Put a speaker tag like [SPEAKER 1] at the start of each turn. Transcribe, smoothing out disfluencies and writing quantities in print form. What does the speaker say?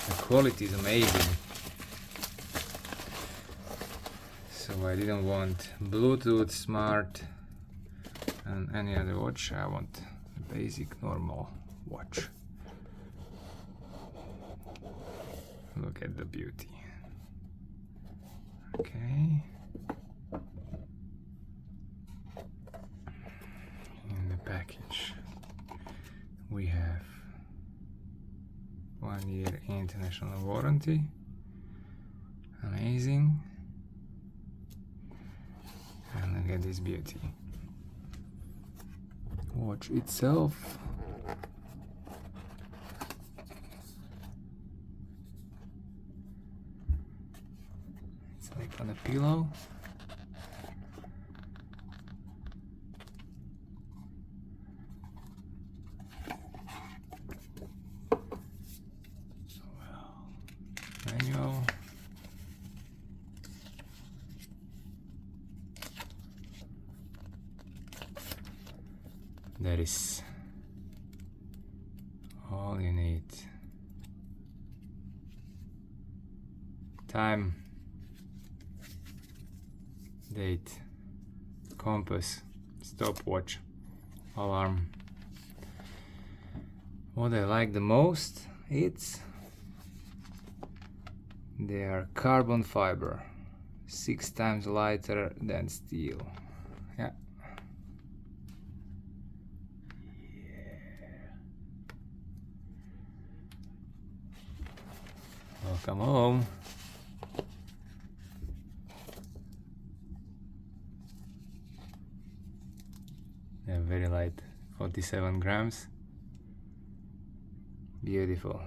[SPEAKER 1] The quality is amazing. So I didn't want Bluetooth, smart, and any other watch. I want a basic normal watch. Look at the beauty. Okay. In the package we have 1 year international warranty. Amazing. And look at this beauty. Watch itself. It's like on a pillow. Manual. That is all you need. Time, date, compass, stopwatch, alarm. What I like the most, it's they are carbon fiber, 6 times lighter than steel. Yeah. Welcome home. They're very light, 47 grams. Beautiful.